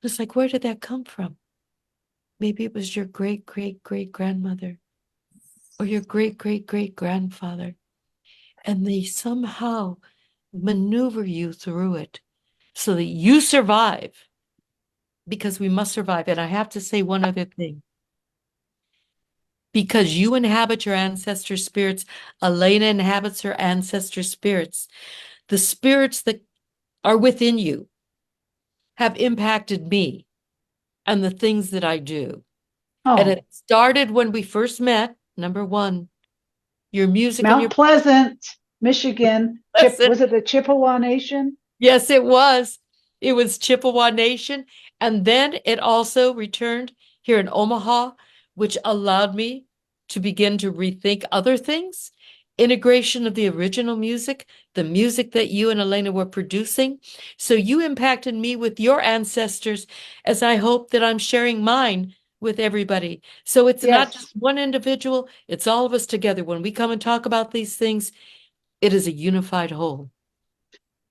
It's like, where did that come from? Maybe it was your great, great, great grandmother or your great, great, great grandfather. And they somehow maneuver you through it so that you survive, because we must survive. And I have to say one other thing. Because you inhabit your ancestor spirits, Elena inhabits her ancestor spirits. The spirits that are within you have impacted me and the things that I do. And Oh, it started when we first met. Number one, your music and your Mount Pleasant, Michigan. lesson. Was it the Chippewa Nation? Yes, it was. It was Chippewa Nation. And then it also returned here in Omaha, which allowed me to begin to rethink other things. Integration of the original music, the music that you and Elena were producing. So you impacted me with your ancestors, as I hope that I'm sharing mine with everybody. So it's not just Yes. one individual, it's all of us together. When we come and talk about these things, it is a unified whole.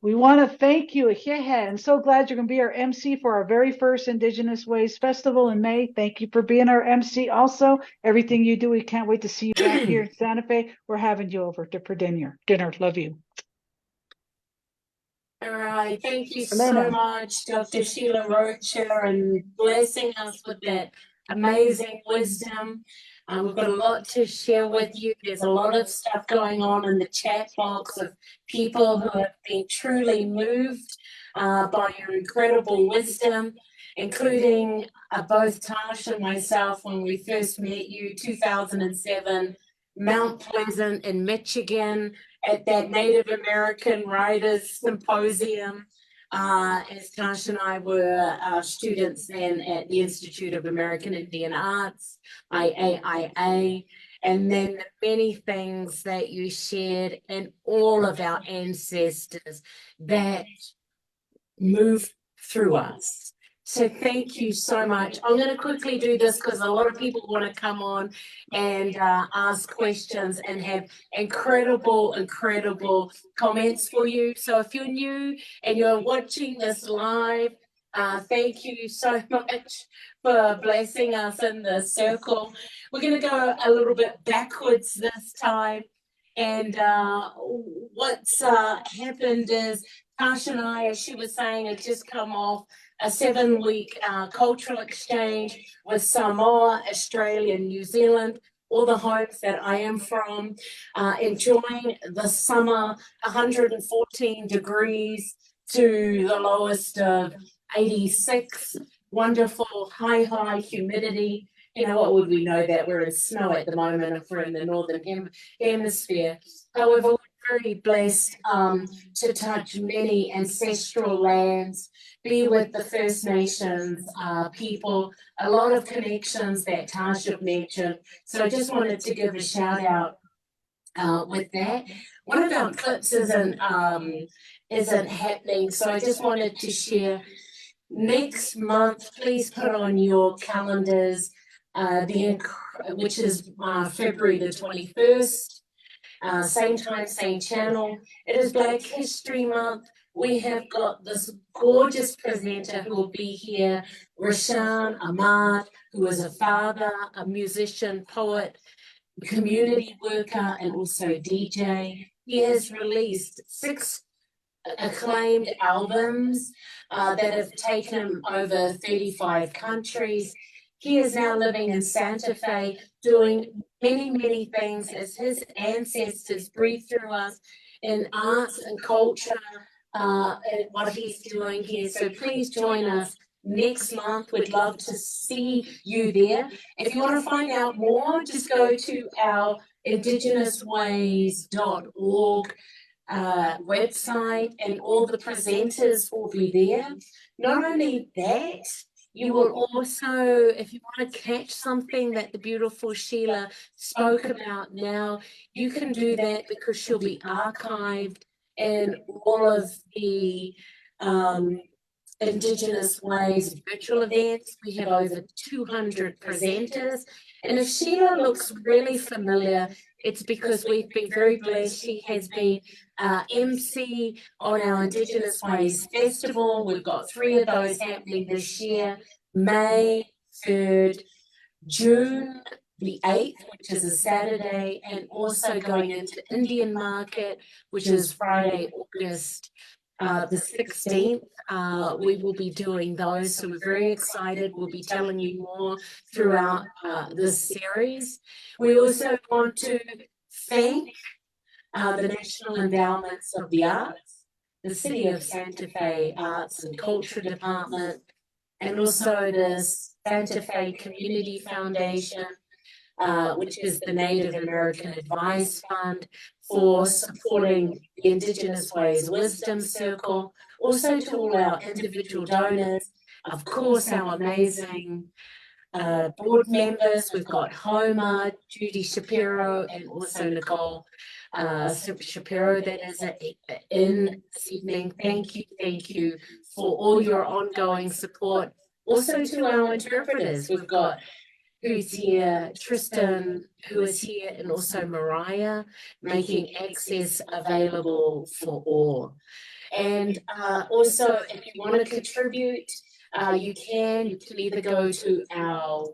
We want to thank you. Yeah, and so glad you're going to be our MC for our very first Indigenous Ways Festival in May. Thank you for being our MC. Also, everything you do, we can't wait to see you back here in Santa Fe. We're having you over for dinner. Love you. All right. Thank you so Elena. much, Dr. Sheila Rocha, and blessing us with that amazing wisdom. We've got a lot to share with you. There's a lot of stuff going on in the chat box of people who have been truly moved by your incredible wisdom, including both Tash and myself when we first met you, 2007, Mount Pleasant in Michigan, at that Native American Writers Symposium, as Tash and I were students then at the Institute of American Indian Arts, IAIA, and then the many things that you shared and all of our ancestors that move through us. So thank you so much. I'm going to quickly do this because a lot of people want to come on and ask questions and have incredible comments for you. So if you're new and you're watching this live, thank you so much for blessing us in the circle. We're going to go a little bit backwards this time. And what's happened is Tash and I, as she was saying, had just come off a 7-week cultural exchange with Samoa, Australia, and New Zealand, all the homes that I am from, enjoying the summer, 114 degrees to the lowest of 86, wonderful high humidity. You know, what would we know that we're in snow at the moment if we're in the northern hemisphere. However, we're very blessed to touch many ancestral lands, be with the First Nations people, a lot of connections that Tasha mentioned. So I just wanted to give a shout out with that. One of our clips isn't happening, so I just wanted to share. Next month, please put on your calendars, which is February the 21st. Same time, same channel. It is Black History Month. We have got this gorgeous presenter who will be here, Rashan Ahmad, who is a father, a musician, poet, community worker, and also DJ. He has released 6 acclaimed albums that have taken him over 35 countries. He is now living in Santa Fe, doing many things as his ancestors breathe through us in arts and culture, and what he's doing here. So please join us next month. We'd love to see you there. If you want to find out more, just go to our IndigenousWays.org website, and all the presenters will be there. Not only that, You will also, if you want to catch something that the beautiful Sheila spoke about now, you can do that because she'll be archived in all of the Indigenous Ways virtual events. We have over 200 presenters. And if Sheila looks really familiar, it's because we've been very blessed. She has been MC on our Indigenous Ways Festival. We've got 3 of those happening this year, May 3rd, June the 8th, which is a Saturday, and also going into Indian Market, which is Friday, August the 16th. We will be doing those, so we're very excited. We'll be telling you more throughout this series. We also want to thank the National Endowments of the Arts, the City of Santa Fe Arts and Culture Department, and also the Santa Fe Community Foundation, which is the Native American Advice Fund, for supporting the Indigenous Ways Wisdom Circle, also to all our individual donors, of course, our amazing board members. We've got Homer, Judy Shapiro, and also Nicole Shapiro that is in this evening. Thank you for all your ongoing support. Also to our interpreters, we've got who's here, Tristan, who is here, and also Mariah, making access available for all. And also, if you want to contribute, you can either go to our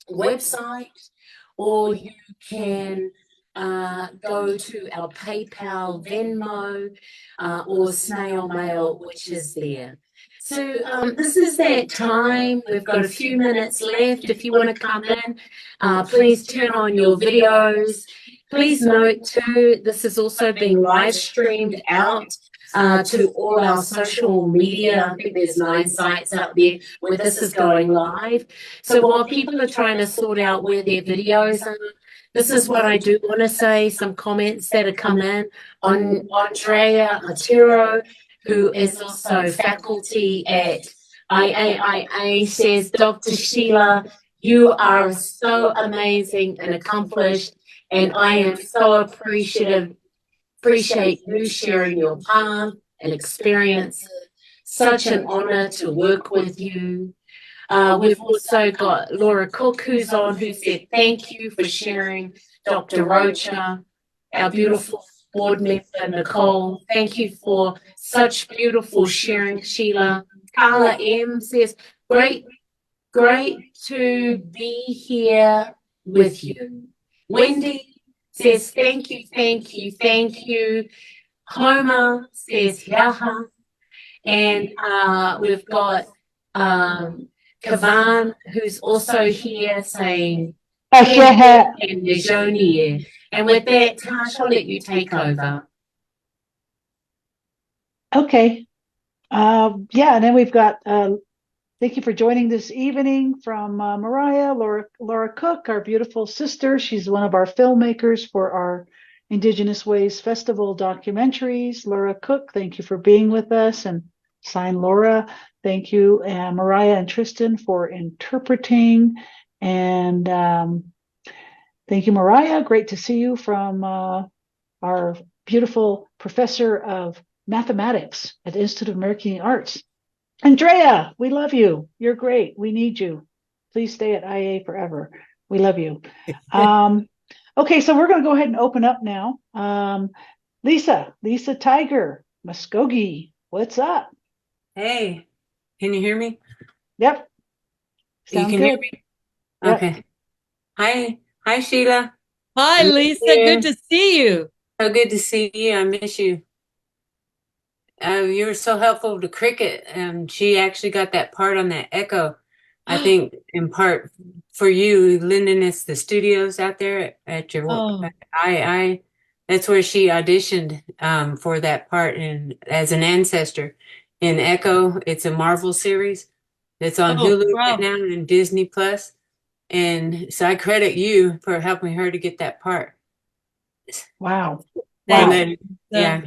website, or you can go to our PayPal, Venmo, or snail mail, which is there. So this is that time. We've got a few minutes left. If you want to come in, please turn on your videos. Please note too, this is also being live streamed out to all our social media. I think there's 9 sites out there where this is going live. So while people are trying to sort out where their videos are, this is what I do want to say, some comments that have come in on Andrea Otero, who is also faculty at IAIA, says, Dr. Sheila, you are so amazing and accomplished, and I am so appreciate you sharing your path and experience. Such an honor to work with you. We've also got Laura Cook, who's on, who said, thank you for sharing, Dr. Rocha, our beautiful board member, Nicole. Thank you for such beautiful sharing, Sheila. Carla M says, great to be here with you. Wendy says, thank you. Homer says, yaha. And we've got Kavan, who's also here, saying, and Nejoni. And with that, Tash, I'll let you take over. Okay. Yeah, and then we've got thank you for joining this evening from Mariah, Laura Cook, our beautiful sister. She's one of our filmmakers for our Indigenous Ways Festival documentaries. Laura Cook, thank you for being with us. And sign Laura, thank you. And Mariah and Tristan for interpreting. And thank you, Mariah. Great to see you from our beautiful professor of mathematics at the Institute of American Arts. Andrea, we love you. You're great. We need you. Please stay at IA forever. We love you. Okay, so we're going to go ahead and open up now. Lisa Tiger, Muskogee, what's up? Hey, can you hear me? Yep. You can hear me? Yep. Okay. Hi, Sheila. Hi, Lisa. Good to see you. So good to see you. I miss you. You were so helpful to Cricket, and she actually got that part on that echo. I think in part for you, Lindenness, the studios out there at your work. That's where she auditioned for that part, and as an ancestor in Echo. It's a Marvel series that's on Hulu right now and Disney Plus. And so I credit you for helping her to get that part. Wow. And then, yeah.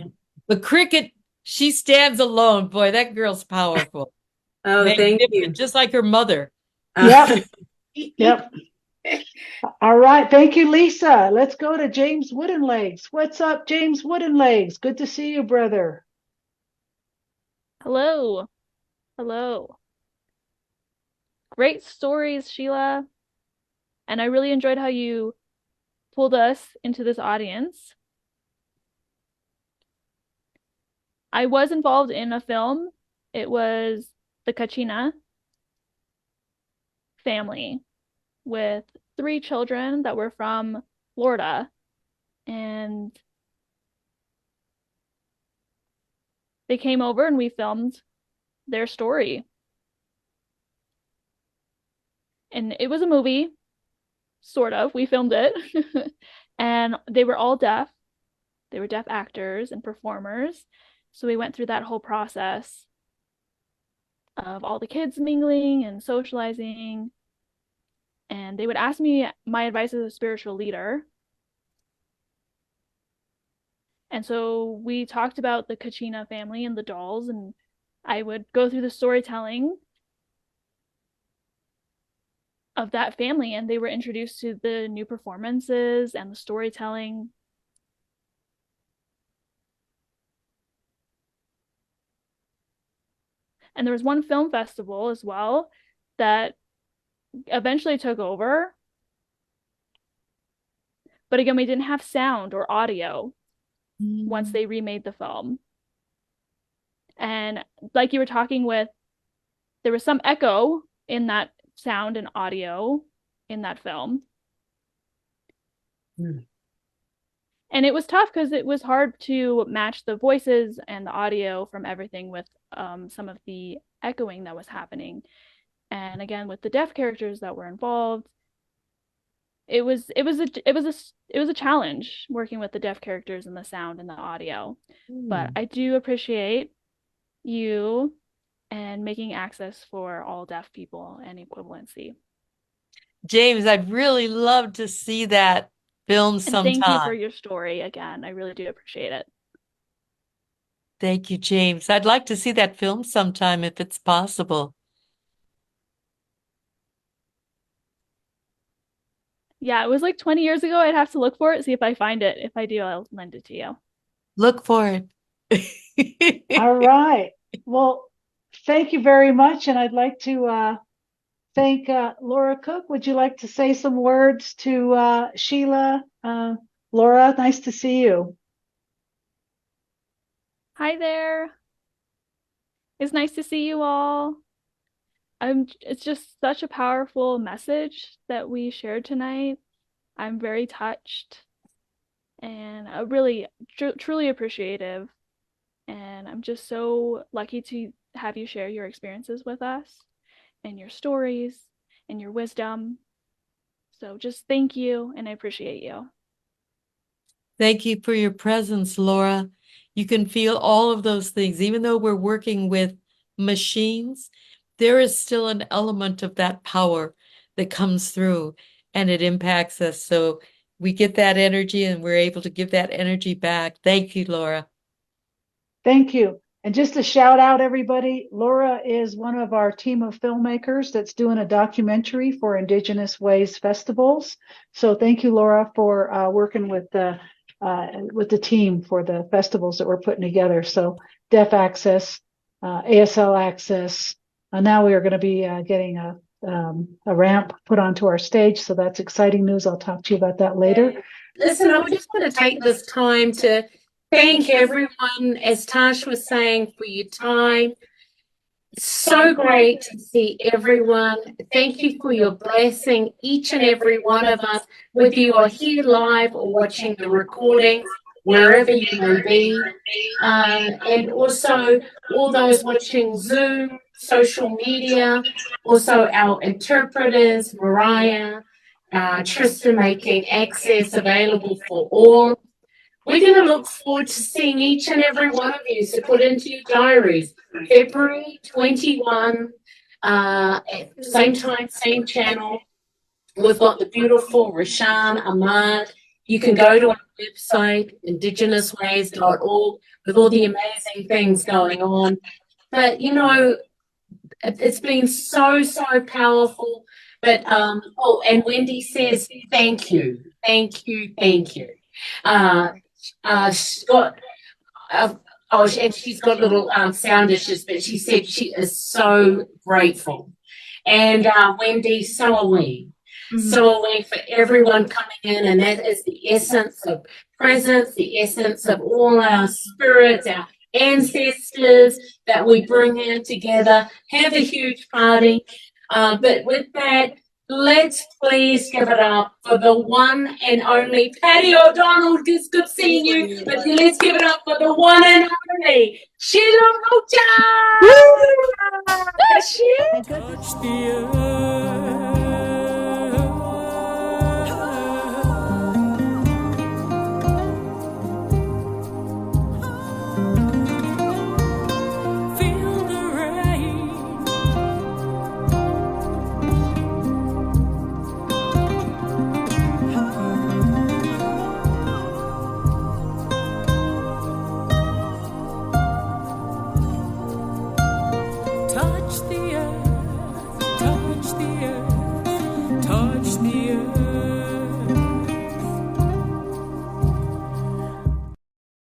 But Cricket, she stands alone. Boy, that girl's powerful. Oh, thank you. Magnificent, just like her mother. Yep. Yep. All right. Thank you, Lisa. Let's go to James Woodenlegs. What's up, James Woodenlegs? Good to see you, brother. Hello. Hello. Great stories, Sheila. And I really enjoyed how you pulled us into this audience. I was involved in a film. It was the Kachina family with 3 children that were from Florida. And they came over and we filmed their story. And it was a movie, sort of. We filmed it. And they were all deaf. They were deaf actors and performers. So we went through that whole process of all the kids mingling and socializing. And they would ask me my advice as a spiritual leader. And so we talked about the Kachina family and the dolls, and I would go through the storytelling of that family, and they were introduced to the new performances and the storytelling. And there was one film festival as well that eventually took over. But again, we didn't have sound or audio once they remade the film. And like you were talking with, there was some echo in that sound and audio in that film. And it was tough because it was hard to match the voices and the audio from everything with some of the echoing that was happening. And again, with the deaf characters that were involved, it was a challenge working with the deaf characters and the sound and the audio. But I do appreciate you and making access for all deaf people and equivalency. James, I'd really love to see that film And sometime. thank you for your story again. I really do appreciate it. Thank you, James. I'd like to see that film sometime if it's possible. Yeah, it was like 20 years ago. I'd have to look for it, see if I find it. If I do, I'll lend it to you. Look for it. All right. Well, thank you very much. And I'd like to thank Laura Cook. Would you like to say some words to Sheila? Laura, nice to see you. Hi there. It's nice to see you all. It's just such a powerful message that we shared tonight. I'm very touched and really truly appreciative. And I'm just so lucky to have you share your experiences with us and your stories and your wisdom. So just thank you, and I appreciate you. Thank you for your presence, Laura. You can feel all of those things. Even though we're working with machines, there is still an element of that power that comes through and it impacts us. So we get that energy and we're able to give that energy back. Thank you, Laura. Thank you. And just to shout out everybody, Laura is one of our team of filmmakers that's doing a documentary for Indigenous Ways festivals. So thank you, Laura, for working with the team for the festivals that we're putting together. So Deaf Access, ASL Access. Now we are going to be getting a ramp put onto our stage. So that's exciting news. I'll talk to you about that later. Listen, I just want to take this time to thank everyone, as Tash was saying, for your time. So great to see everyone. Thank you for your blessing, each and every one of us, whether you are here live or watching the recording, wherever you may be. And also all those watching Zoom, social media, also our interpreters, Mariah, Tristan, making access available for all. We're going to look forward to seeing each and every one of you. So put into your diaries, February 21, same time, same channel. We've got the beautiful Rashan Ahmad. You can go to our website, IndigenousWays.org, with all the amazing things going on. But, you know, it's been so powerful. But oh, and Wendy says thank you, thank you, thank you. Scott, and she's got little sound issues, but she said she is so grateful. And Wendy, so are we. So are we for everyone coming in, and that is the essence of presence, the essence of all our spirits, our ancestors that we bring in together, have a huge party. But with that, let's please give it up for the one and only Patty O'Donnell. It's good seeing you, but let's give it up for the one and only Sheila Rocha. Touch the earth.